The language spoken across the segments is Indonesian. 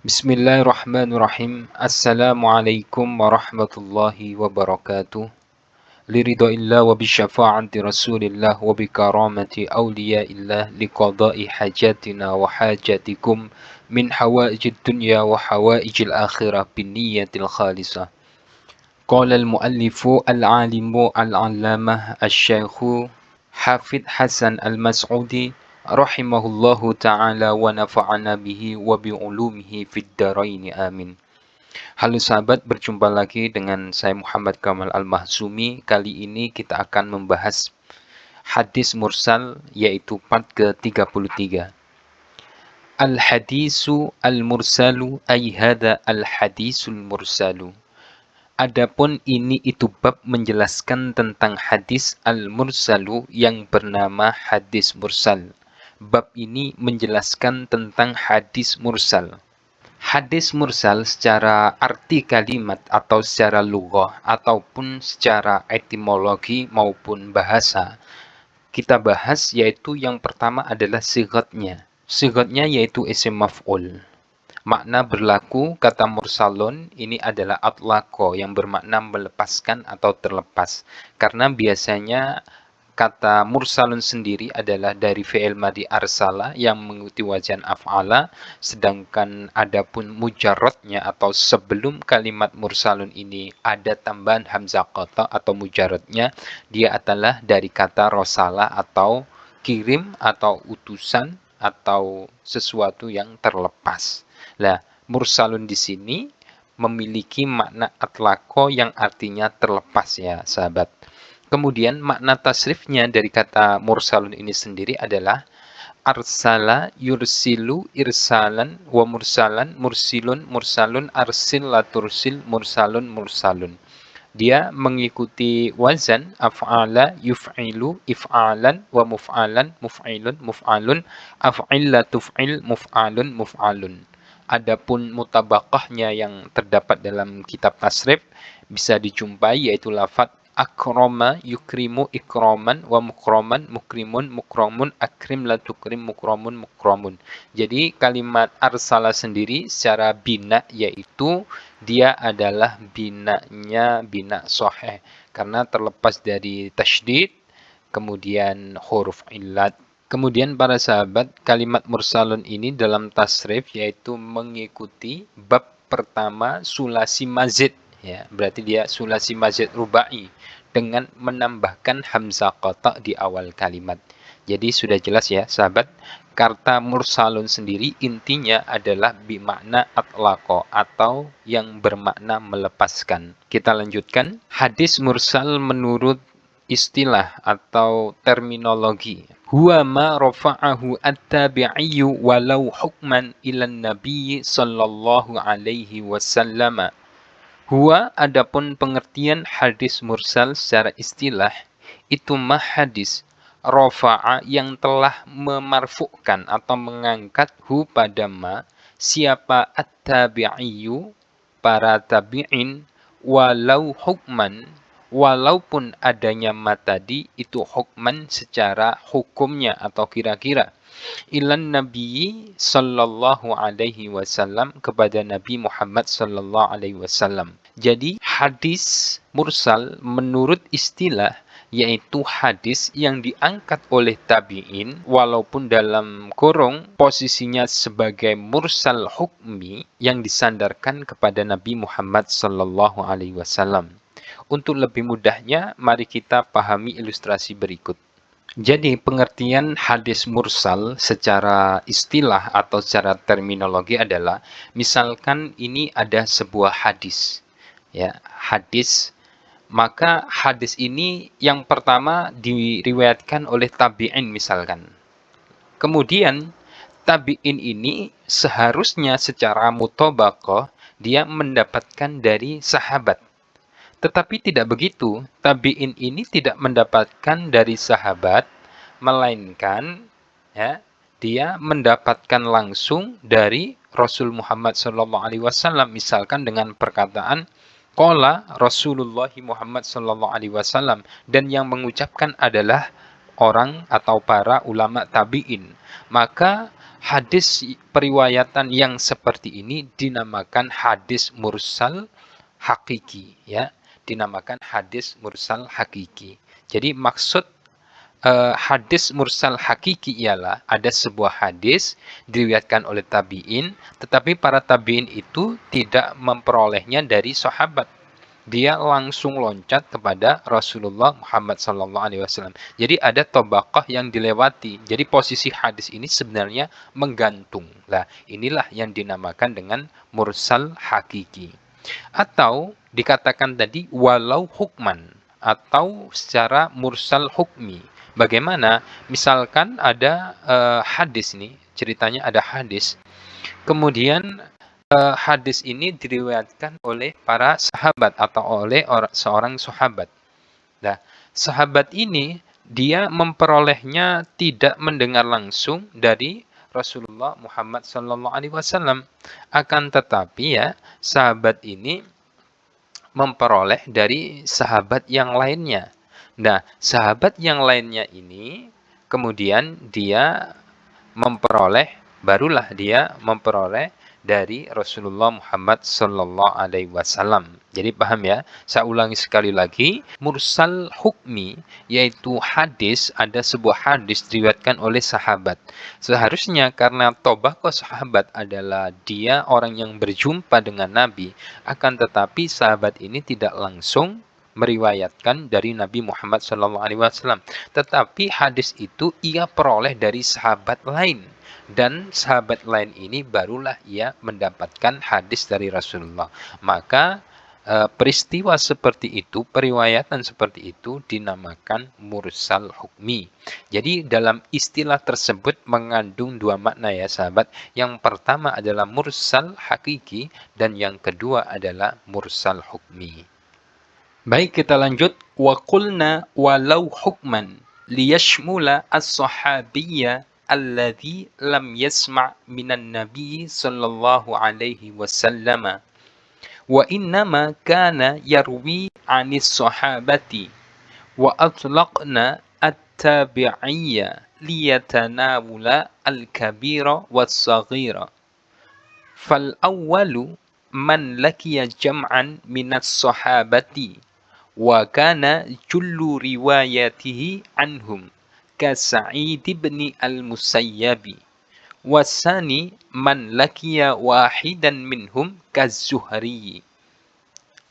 Bismillahirrahmanirrahim. Assalamualaikum warahmatullahi wabarakatuh. Liridhaillah wa bisyafa'ati Rasulillah wa bikaramati awliyaillah liqada'i hajatina wa hajatikum min hawaijid dunya wa hawaijil akhirah binniyatil khalisah. Qala al-muallifu al-alimu al-allamah asy-syaikhu Hafidh Hasan Al-Mas'udi rahimahullahu ta'ala wa nafa'ana bihi wa bi'ulumihi fid dharaini amin. Halo sahabat, berjumpa lagi dengan saya Muhammad Kamal Al-Mahzumi. Kali ini kita akan membahas hadis mursal, yaitu part ke-33. Al-hadisu al-mursalu ay hadha al-hadisul mursalu. Adapun ini itu bab menjelaskan tentang hadis al-mursalu yang bernama hadis mursal. Bab ini menjelaskan tentang hadis mursal. Hadis mursal secara arti kalimat atau secara lughah ataupun secara etimologi maupun bahasa. Kita bahas yaitu yang pertama adalah sighatnya. Sighatnya yaitu isim maf'ul. Makna berlaku kata mursalun ini adalah atlaqo yang bermakna melepaskan atau terlepas. Karena biasanya kata mursalun sendiri adalah dari fi'il madhi arsala yang mengikuti wazan af'ala, sedangkan adapun mujarradnya atau sebelum kalimat mursalun ini ada tambahan hamzah qata atau mujarradnya, dia adalah dari kata rosala atau kirim atau utusan atau sesuatu yang terlepas. Nah, mursalun di sini memiliki makna atlaqo yang artinya terlepas ya, sahabat. Kemudian makna tasrifnya dari kata mursalun ini sendiri adalah arsala yursilu irsalan wa mursalan mursilun mursalun arsil la tursil mursalun mursalun. Dia mengikuti wazan af'ala yuf'ilu if'alan wa muf'alan muf'ilun muf'alun af'il la tuf'il muf'alun muf'alun. Adapun mutabaqahnya yang terdapat dalam kitab tasrif bisa dijumpai yaitu lafadz akroma yukrimu ikroman wa mukroman mukrimun mukromun akrim la tukrim mukromun mukromun. Jadi kalimat arsala sendiri secara bina yaitu dia adalah binanya bina sahih karena terlepas dari tasydid kemudian huruf illat. Kemudian para sahabat, kalimat mursalun ini dalam tasrif yaitu mengikuti bab pertama sulasi mazid. Ya, berarti dia sulasi mazid rubai dengan menambahkan hamzah qata di awal kalimat. Jadi sudah jelas ya sahabat, kata mursalun sendiri intinya adalah bimakna atlaqo atau yang bermakna melepaskan. Kita lanjutkan. Hadis mursal menurut istilah atau terminologi. Huwa ma rafa'ahu at-tabi'iyyu walau hukman ilan nabi sallallahu alaihi wasallam. Huwa adapun pengertian hadis mursal secara istilah itu mah hadis rafa'a yang telah memarfu'kan atau mengangkat hu pada ma siapa at-tabi'iyyu para tabi'in walau hukman walaupun adanya ma tadi itu hukman secara hukumnya atau kira-kira ilan Nabi sallallahu alaihi wasallam kepada Nabi Muhammad sallallahu alaihi wasallam. Jadi hadis mursal menurut istilah yaitu hadis yang diangkat oleh tabi'in walaupun dalam kurung posisinya sebagai mursal hukmi yang disandarkan kepada Nabi Muhammad sallallahu alaihi wasallam. Untuk lebih mudahnya, mari kita pahami ilustrasi berikut. Jadi pengertian hadis mursal secara istilah atau secara terminologi adalah misalkan ini ada sebuah hadis. Ya, hadis. Maka hadis ini yang pertama diriwayatkan oleh tabi'in misalkan. Kemudian tabi'in ini seharusnya secara mutabaqah dia mendapatkan dari sahabat. Tetapi tidak begitu, tabi'in ini tidak mendapatkan dari sahabat, melainkan ya, dia mendapatkan langsung dari Rasul Muhammad SAW, misalkan dengan perkataan qala Rasulullah Muhammad SAW, dan yang mengucapkan adalah orang atau para ulama tabi'in. Maka Hadis periwayatan yang seperti ini dinamakan hadis mursal hakiki, ya. Dinamakan hadis mursal hakiki. Jadi maksud hadis mursal hakiki ialah ada sebuah hadis diriwayatkan oleh tabi'in, tetapi para tabi'in itu tidak memperolehnya dari sahabat. Dia langsung loncat kepada Rasulullah Muhammad SAW. Jadi ada tobaqah yang dilewati. Jadi posisi hadis ini sebenarnya menggantung. Nah, inilah yang dinamakan dengan mursal hakiki. Atau dikatakan tadi walau hukman, atau secara mursal hukmi. Bagaimana? Misalkan ada hadis nih, ceritanya ada hadis. Kemudian hadis ini diriwayatkan oleh para sahabat atau oleh seorang sahabat. Nah, sahabat ini dia memperolehnya tidak mendengar langsung dari Rasulullah Muhammad SAW. Akan tetapi ya, sahabat ini memperoleh dari sahabat yang lainnya. Nah, sahabat yang lainnya ini kemudian dia barulah dia memperoleh dari Rasulullah Muhammad Sallallahu Alaihi Wasallam. Jadi paham ya? Saya ulangi sekali lagi, mursal hukmi yaitu hadis, ada sebuah hadis diriwayatkan oleh sahabat. Seharusnya karena tobaqah sahabat adalah dia orang yang berjumpa dengan Nabi, akan tetapi sahabat ini tidak langsung meriwayatkan dari Nabi Muhammad SAW. Tetapi hadis itu ia peroleh dari sahabat lain. Dan sahabat lain ini barulah ia mendapatkan hadis dari Rasulullah. Maka peristiwa seperti itu, periwayatan seperti itu dinamakan mursal hukmi. Jadi dalam istilah tersebut mengandung dua makna ya sahabat. Yang pertama adalah mursal hakiki dan yang kedua adalah mursal hukmi. Baik, kita lanjut. Wa qulna walau hukman liyashmula as-sahabiyya alladhi lam yasma' minan nabi sallallahu alaihi wasallam wa innama kana yarwi 'anis sahabati wa atlaqna at-tabi'iyya liyatanawula al-kabira was-saghira fal awwalu man lakiya jam'an minas sahabati wa kana jullu riwayatihi anhum ka Sa'id bin al-Musayyab wasani man lakiya wahidan minhum ka Zuhri.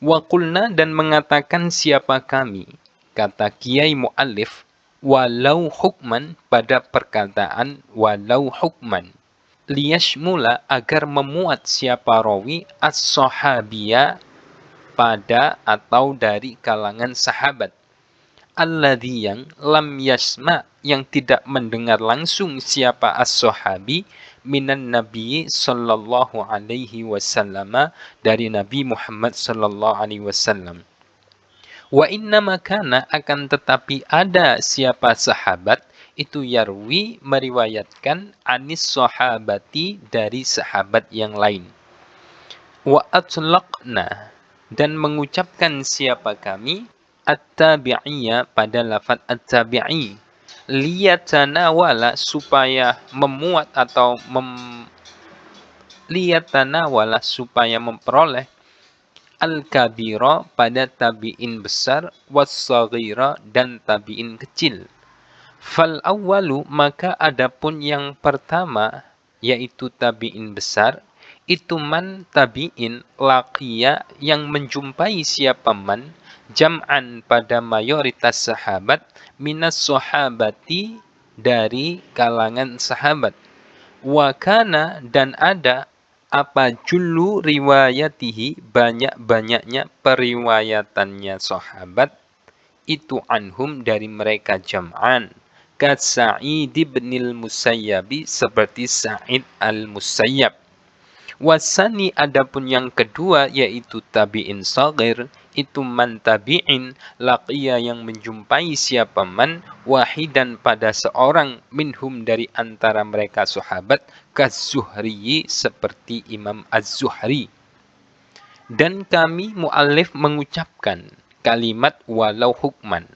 Wa qulna, dan mengatakan siapa kami, kata Kiai Mu'allif, walau hukman, pada perkataan walau hukman, liyashmula, agar memuat siapa rawi as-sahabiyya, pada atau dari kalangan sahabat, alladhi, yang lam yasma, yang tidak mendengar langsung siapa as-sahabi, minan nabi sallallahu alaihi wasallam, dari Nabi Muhammad sallallahu alaihi wasallam. Wa inna makana, akan tetapi ada siapa sahabat itu yarwi, meriwayatkan, anis sahabati, dari sahabat yang lain. Wa atlaqna, dan mengucapkan siapa kami, at-tabi'iyya, pada lafaz at-tabi'i, liyatanawala, supaya memuat atau liyatanawala, supaya memperoleh, al-kabira, pada tabi'in besar, was-saghira, dan tabi'in kecil. Fal awwalu, maka adapun yang pertama, yaitu tabi'in besar, itu man tabi'in laqiya, yang menjumpai siapa man, jam'an, pada mayoritas sahabat, minas sahabati, dari kalangan sahabat, wa kana, dan ada, apa, jullu riwayatihi, banyak-banyaknya periwayatannya sahabat, itu anhum, dari mereka, jam'an, ka Sa'id bin al-Musayyab, seperti Sa'id al-Musayyab. Wasani, adapun yang kedua, yaitu tabi'in saghir, itu man tabi'in laqiya, yang menjumpai siapa man, wahidan, pada seorang, minhum, dari antara mereka sahabat, ka-Zuhri, seperti Imam Az-Zuhri. Dan kami mu'allif mengucapkan kalimat walau hukman,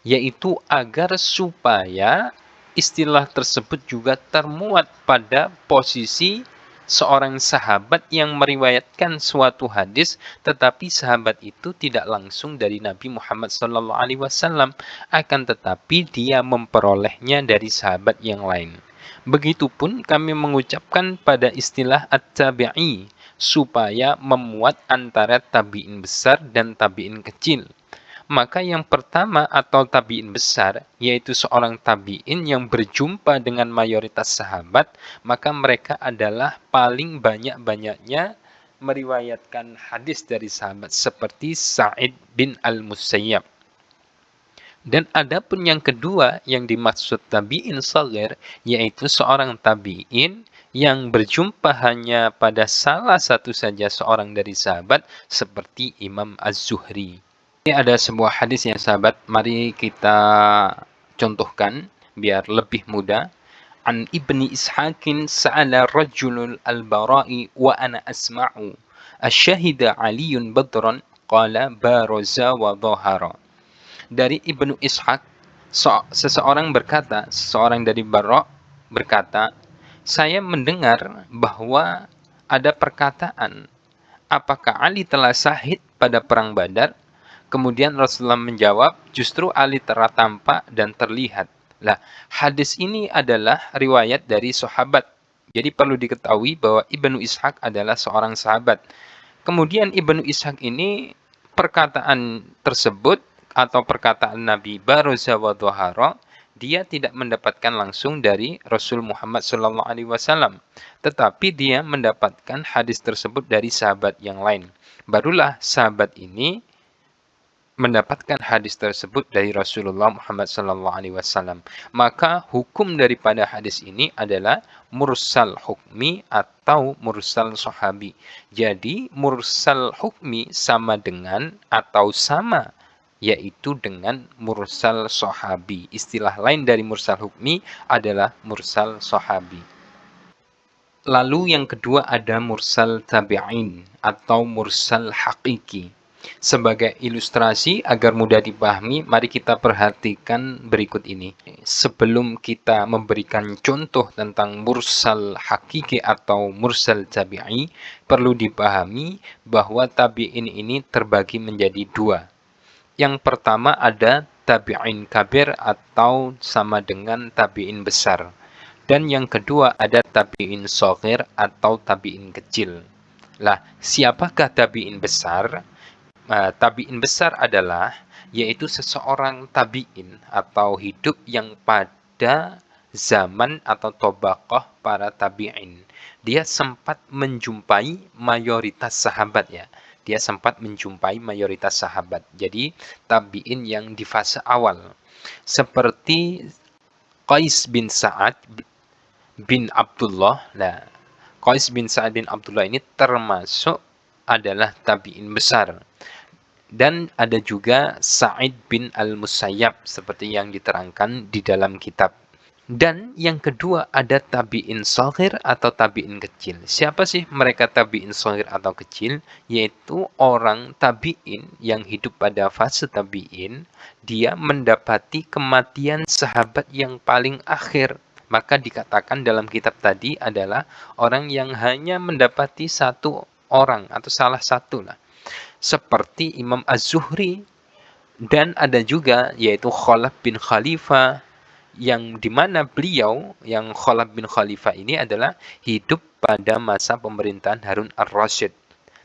yaitu agar supaya istilah tersebut juga termuat pada posisi seorang sahabat yang meriwayatkan suatu hadis, tetapi sahabat itu tidak langsung dari Nabi Muhammad SAW, akan tetapi dia memperolehnya dari sahabat yang lain. Begitupun kami mengucapkan pada istilah at-tabi'i, supaya memuat antara tabi'in besar dan tabi'in kecil. Maka yang pertama atau tabi'in besar, yaitu seorang tabi'in yang berjumpa dengan mayoritas sahabat, maka mereka adalah paling banyak-banyaknya meriwayatkan hadis dari sahabat, seperti Sa'id bin al-Musayyab. Dan adapun yang kedua yang dimaksud tabi'in shaghir, yaitu seorang tabi'in yang berjumpa hanya pada salah satu saja seorang dari sahabat, seperti Imam Az-Zuhri. Ini ada sebuah hadis ya sahabat, mari kita contohkan biar lebih mudah. An Ibni Ishaqin sa'ala rajulul al-Bara'i wa ana asma'u. Asyhada Aliun Badran qala baraza wa dhahara. Dari Ibnu Ishaq, seseorang dari Bara' berkata, saya mendengar bahwa ada perkataan, apakah Ali telah syahid pada perang Badar? Kemudian Rasulullah menjawab, justru Ali telah tampak dan terlihat. Lah, hadis ini adalah riwayat dari sahabat. Jadi perlu diketahui bahwa Ibnu Ishaq adalah seorang sahabat. Kemudian Ibnu Ishaq ini perkataan tersebut atau perkataan Nabi Baraza wa dhahara, dia tidak mendapatkan langsung dari Rasul Muhammad SAW, tetapi dia mendapatkan hadis tersebut dari sahabat yang lain. Barulah sahabat ini mendapatkan hadis tersebut dari Rasulullah Muhammad SAW. Maka hukum daripada hadis ini adalah mursal hukmi atau mursal sahabi. Jadi mursal hukmi sama dengan atau sama yaitu dengan mursal sahabi. Istilah lain dari mursal hukmi adalah mursal sahabi. Lalu yang kedua ada mursal tabi'in atau mursal hakiki. Sebagai ilustrasi agar mudah dipahami, mari kita perhatikan berikut ini. Sebelum kita memberikan contoh tentang mursal hakiki atau mursal tabi'i, perlu dipahami bahwa tabi'in ini terbagi menjadi dua. Yang pertama ada tabi'in kabir atau sama dengan tabi'in besar. Dan yang kedua ada tabi'in shaghir atau tabi'in kecil. Lah, siapakah tabi'in besar? Tabi'in besar adalah yaitu seseorang tabi'in atau hidup yang pada zaman atau tobaqoh para tabi'in. Dia sempat menjumpai mayoritas sahabat ya. Dia sempat menjumpai mayoritas sahabat. Jadi tabi'in yang di fase awal. Seperti Qais bin Sa'ad bin Abdullah. Nah, Qais bin Sa'ad bin Abdullah ini termasuk adalah tabi'in besar. Dan ada juga Sa'id bin al-Musayyab seperti yang diterangkan di dalam kitab. Dan yang kedua ada tabi'in shaghir atau tabi'in kecil. Siapa sih mereka tabi'in shaghir atau kecil? Yaitu orang tabi'in yang hidup pada fase tabi'in, dia mendapati kematian sahabat yang paling akhir. Maka dikatakan dalam kitab tadi adalah orang yang hanya mendapati satu orang atau salah satu lah. Seperti Imam Az-Zuhri, dan ada juga yaitu Khalaf bin Khalifah, yang dimana beliau yang Khalaf bin Khalifah ini adalah hidup pada masa pemerintahan Harun ar-Rasyid.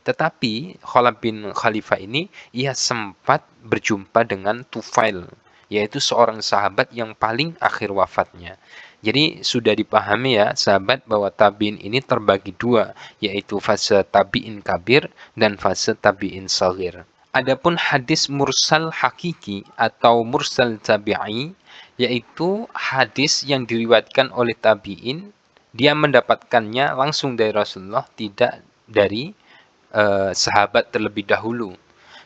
Tetapi Khalaf bin Khalifah ini ia sempat berjumpa dengan Tufail, yaitu seorang sahabat yang paling akhir wafatnya. Jadi sudah dipahami ya sahabat bahwa tabi'in ini terbagi dua, yaitu fase tabi'in kabir dan fase tabi'in shaghir. Adapun hadis mursal hakiki atau mursal tabi'i, yaitu hadis yang diriwayatkan oleh tabi'in, dia mendapatkannya langsung dari Rasulullah, tidak dari sahabat terlebih dahulu.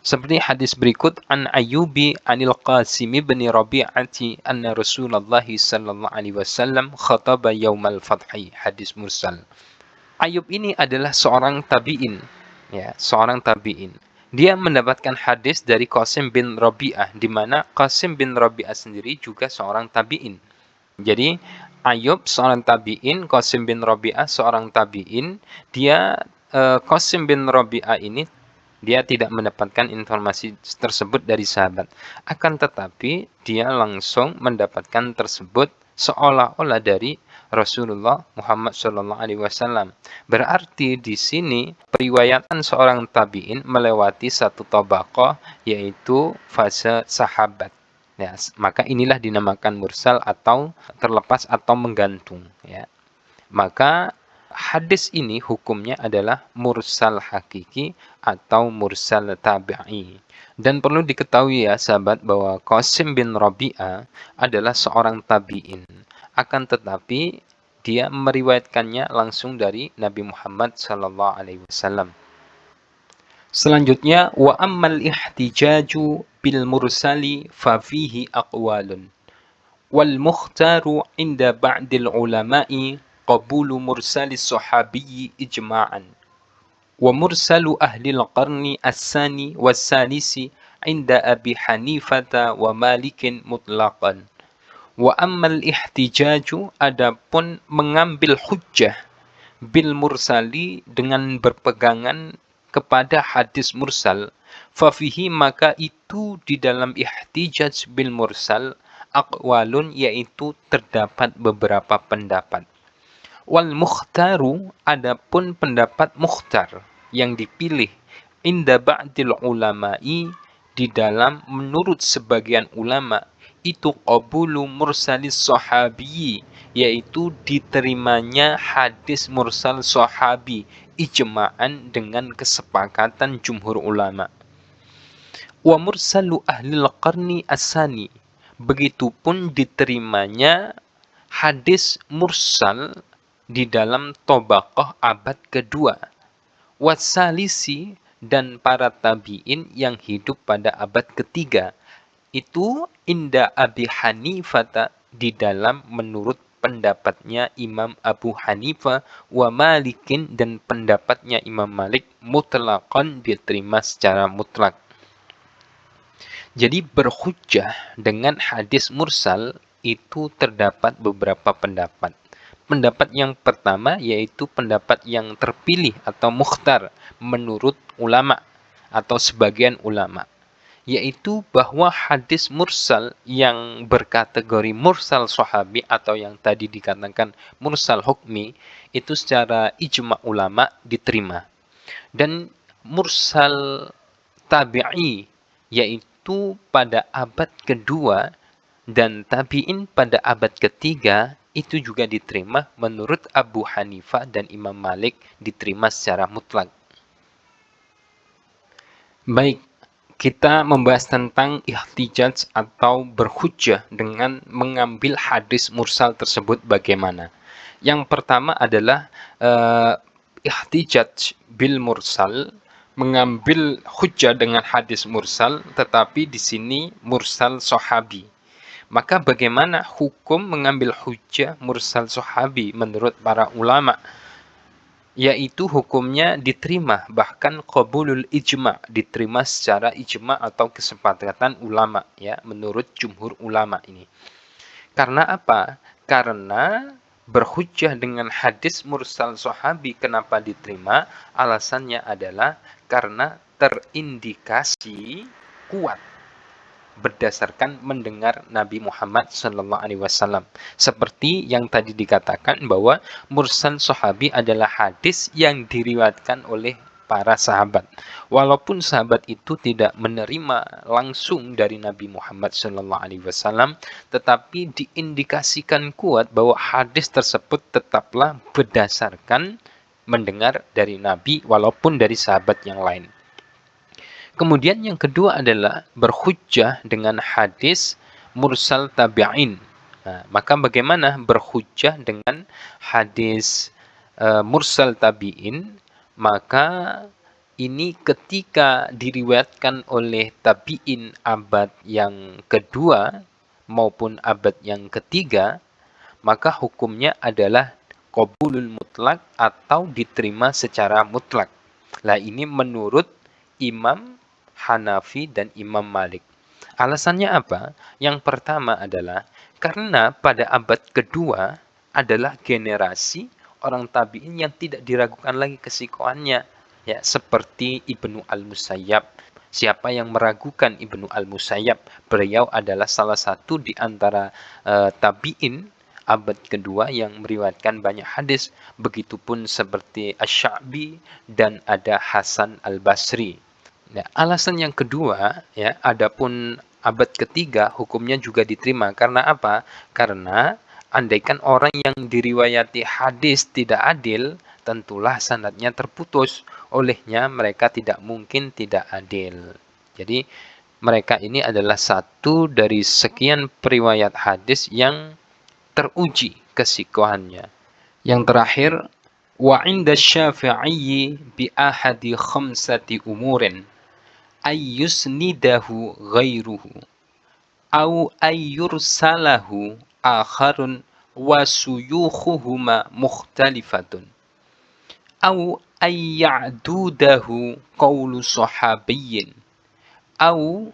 Seperti hadis berikut, an Ayyubi anil Qasim bin Rabi'ati anna Rasulullah sallallahu alaihi wasallam khataba yaumal fathi, hadis mursal. Ayyub ini adalah seorang tabi'in, ya, seorang tabi'in. Dia mendapatkan hadis dari Qasim bin Rabi'ah, di mana Qasim bin Rabi'ah sendiri juga seorang tabi'in. Jadi Ayub seorang tabi'in, Qasim bin Rabi'ah seorang tabi'in, Qasim bin Rabi'ah ini dia tidak mendapatkan informasi tersebut dari sahabat. Akan tetapi dia langsung mendapatkan tersebut seolah-olah dari Rasulullah Muhammad SAW. Berarti di sini periwayatan seorang tabi'in melewati satu tabaqah, yaitu fase sahabat. Ya, maka inilah dinamakan mursal atau terlepas atau menggantung. Ya. Maka hadis ini hukumnya adalah mursal hakiki atau mursal tabi'i. Dan perlu diketahui ya sahabat bahwa Qasim bin Rabi'ah adalah seorang tabi'in. Akan tetapi dia meriwayatkannya langsung dari Nabi Muhammad SAW. Selanjutnya, wa ammal ihtijaju bil mursali fa fihi aqwalun. Wal mukhtaru inda ba'dil ulama'i qabulu mursalis sahabiyyi ijma'an. Wa mursalu ahlil qarni as-sani was-salisi inda Abi Hanifata wa Malikin mutlaqan. Wa ammal ihtijaju, adapun mengambil hujjah bil mursali dengan berpegangan kepada hadis mursal, fafihi maka itu di dalam ihtijaj bil mursal aqwalun, yaitu terdapat beberapa pendapat. Wal mukhtaru, adapun pendapat mukhtar yang dipilih, inda ba'dil ulama'i, di dalam menurut sebagian ulama, itu qabulu mursalis sahabi, yaitu diterimanya hadis mursal sahabi ijma'an, dengan kesepakatan jumhur ulama. Wa mursalu ahlil qarni as-sani, begitupun diterimanya hadis mursal di dalam tabaqah abad kedua. Wasalisi, dan para tabi'in yang hidup pada abad ketiga. Itu inda Abi Hanifah, di dalam menurut pendapatnya Imam Abu Hanifah, wa Malikin, dan pendapatnya Imam Malik, mutlaqan, diterima secara mutlak. Jadi berhujjah dengan hadis mursal itu terdapat beberapa pendapat. Pendapat yang pertama yaitu pendapat yang terpilih atau mukhtar menurut ulama atau sebagian ulama, yaitu bahwa hadis mursal yang berkategori mursal sahabi atau yang tadi dikatakan mursal hukmi itu secara ijma' ulama diterima. Dan mursal tabi'i yaitu pada abad kedua dan tabi'in pada abad ketiga itu juga diterima menurut Abu Hanifah dan Imam Malik, diterima secara mutlak. Baik, kita membahas tentang ihtijaj atau berhujjah dengan mengambil hadis mursal tersebut bagaimana. Yang pertama adalah ihtijaj bil mursal, mengambil hujjah dengan hadis mursal, tetapi di sini mursal sahabi. Maka bagaimana hukum mengambil hujjah mursal sahabi menurut para ulama? Yaitu hukumnya diterima, bahkan qabulul ijma', diterima secara ijma' atau kesepakatan ulama, ya, menurut jumhur ulama ini. Karena apa? Karena berhujjah dengan hadis mursal sahabi kenapa diterima? Alasannya adalah karena terindikasi kuat berdasarkan mendengar Nabi Muhammad SAW. Seperti yang tadi dikatakan bahwa mursal sahabi adalah hadis yang diriwayatkan oleh para sahabat. Walaupun sahabat itu tidak menerima langsung dari Nabi Muhammad SAW, tetapi diindikasikan kuat bahwa hadis tersebut tetaplah berdasarkan mendengar dari Nabi walaupun dari sahabat yang lain. Kemudian yang kedua adalah berhujjah dengan hadis mursal tabi'in. Nah, maka bagaimana berhujjah dengan hadis mursal tabi'in? Maka ini ketika diriwayatkan oleh tabi'in abad yang kedua maupun abad yang ketiga, maka hukumnya adalah qabulul mutlak atau diterima secara mutlak. Nah, ini menurut Imam Hanafi dan Imam Malik. Alasannya apa? Yang pertama adalah Karena pada abad kedua adalah generasi orang tabi'in yang tidak diragukan lagi kesikoannya, ya, seperti Ibnu Al-Musayyab. Siapa yang meragukan Ibnu Al-Musayyab? Beliau adalah salah satu di antara tabi'in abad kedua yang meriwayatkan banyak hadis. Begitupun seperti Asy-Sya'bi dan ada Hasan Al-Basri. Nah, alasan yang kedua, ya, adapun abad ketiga hukumnya juga diterima. Karena apa? Karena andaikan orang yang diriwayati hadis tidak adil, tentulah sanadnya terputus. Olehnya mereka tidak mungkin tidak adil. Jadi mereka ini adalah satu dari sekian periwayat hadis yang teruji kesikohannya. Yang terakhir, wa 'inda Syafi'i bi ahadi khamsati umurin ayyusnidahu ghairuhu au ayyursalahu akharun wa suyukhuhuma mukhtalifatun au ayya'dudahu qawlu sahabiyyin au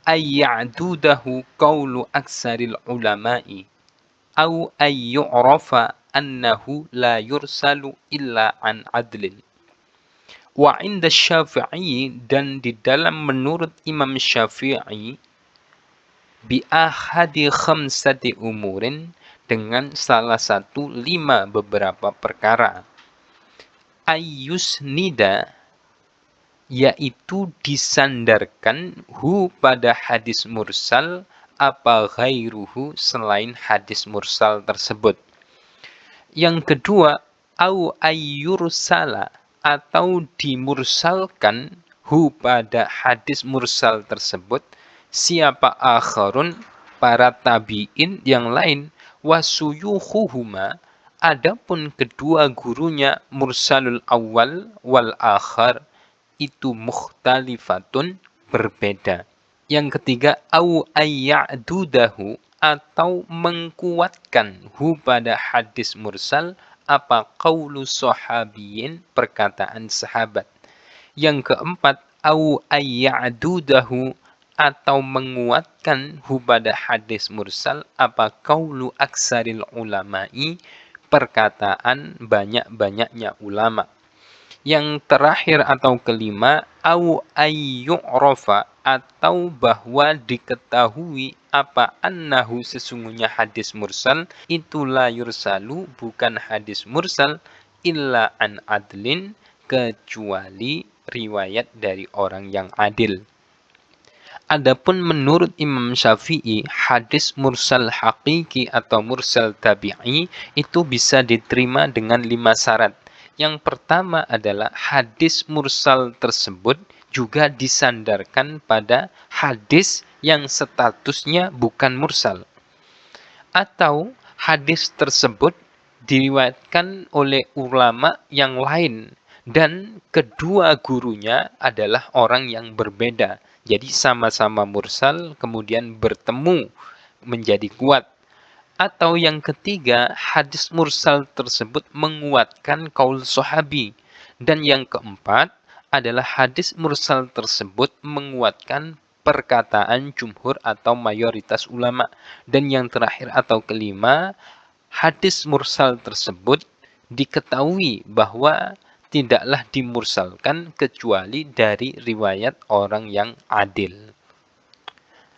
ayya'dudahu qawlu aksaril ulama'i au ayyu'rafa annahu la yursalu illa an adlin. Wa 'inda Syafi'i, dan di dalam menurut Imam Syafi'i, bi ahadi khamsati umurin, dengan salah satu 5 beberapa perkara. Ayyusnida, yaitu disandarkan hu pada hadis mursal apa ghairuhu selain hadis mursal tersebut. Yang kedua, au ayyursala, atau dimursalkan hu pada hadis mursal tersebut siapa akharun, para tabi'in yang lain, wasuyukhuhuma, adapun kedua gurunya mursalul awal wal akhar itu mukhtalifatun, berbeda. Yang ketiga, au ayya'dudahu, atau mengkuatkan hu pada hadis mursal apa qaulu sahabiyin, perkataan sahabat. Yang keempat, au ayya'dudahu, atau menguatkan hu pada hadis mursal apa qaulu aksaril ulama'i, perkataan banyak-banyaknya ulama. Yang terakhir atau kelima, au ayyu'rafa, atau bahwa diketahui apa annahu, sesungguhnya hadis mursal itu la yursalu, bukan hadis mursal, illa an adlin, kecuali riwayat dari orang yang adil. Adapun menurut Imam Syafi'i, hadis mursal hakiki atau mursal tabi'i itu bisa diterima dengan 5 syarat. Yang pertama adalah hadis mursal tersebut juga disandarkan pada hadis yang statusnya bukan mursal. Atau hadis tersebut diriwayatkan oleh ulama yang lain dan kedua gurunya adalah orang yang berbeda. Jadi sama-sama mursal kemudian bertemu menjadi kuat. Atau yang ketiga, hadis mursal tersebut menguatkan qaul sahabi. Dan yang keempat adalah hadis mursal tersebut menguatkan perkataan jumhur atau mayoritas ulama. Dan yang terakhir atau kelima, hadis mursal tersebut diketahui bahwa tidaklah dimursalkan kecuali dari riwayat orang yang adil.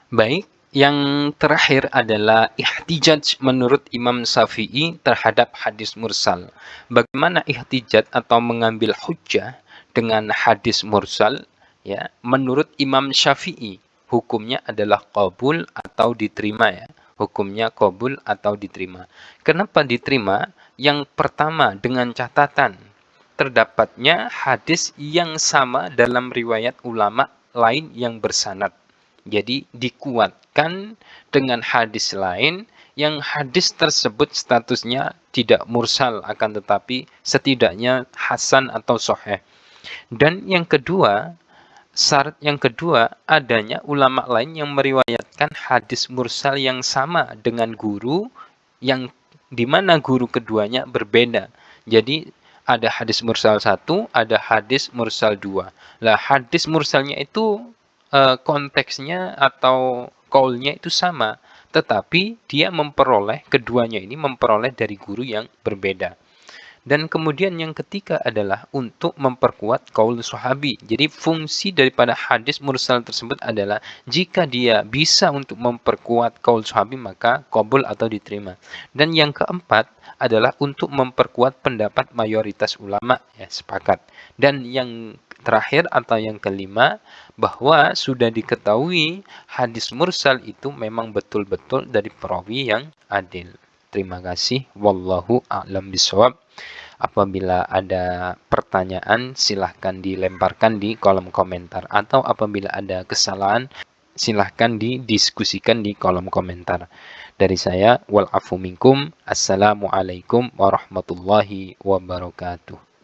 Baik, yang terakhir adalah ihtijaj menurut Imam Syafi'i terhadap hadis mursal. Bagaimana ihtijaj atau mengambil hujjah dengan hadis mursal? Ya, menurut Imam Syafi'i, hukumnya adalah qabul atau diterima, ya. Hukumnya qabul atau diterima. Kenapa diterima? Yang pertama, dengan catatan terdapatnya hadis yang sama dalam riwayat ulama lain yang bersanad. Jadi dikuatkan dengan hadis lain yang hadis tersebut statusnya tidak mursal, akan tetapi setidaknya hasan atau sahih. Dan yang kedua, syarat yang kedua, adanya ulama lain yang meriwayatkan hadis mursal yang sama dengan guru yang di mana guru keduanya berbeda. Jadi ada hadis mursal 1, ada hadis mursal 2. Lah hadis mursalnya itu konteksnya atau qaulnya itu sama, tetapi dia keduanya ini memperoleh dari guru yang berbeda. Dan kemudian yang ketiga adalah untuk memperkuat qaul sahabi. Jadi fungsi daripada hadis mursal tersebut adalah jika dia bisa untuk memperkuat qaul sahabi maka qabul atau diterima. Dan yang keempat adalah untuk memperkuat pendapat mayoritas ulama, ya sepakat. Dan yang terakhir atau yang kelima bahwa sudah diketahui hadis mursal itu memang betul-betul dari perawi yang adil. Terima kasih. Wallahu a'lam bishawab. Apabila ada pertanyaan, silahkan dilemparkan di kolom komentar. Atau apabila ada kesalahan, silahkan didiskusikan di kolom komentar. Dari saya, wal afu minkum. Assalamualaikum warahmatullahi wabarakatuh.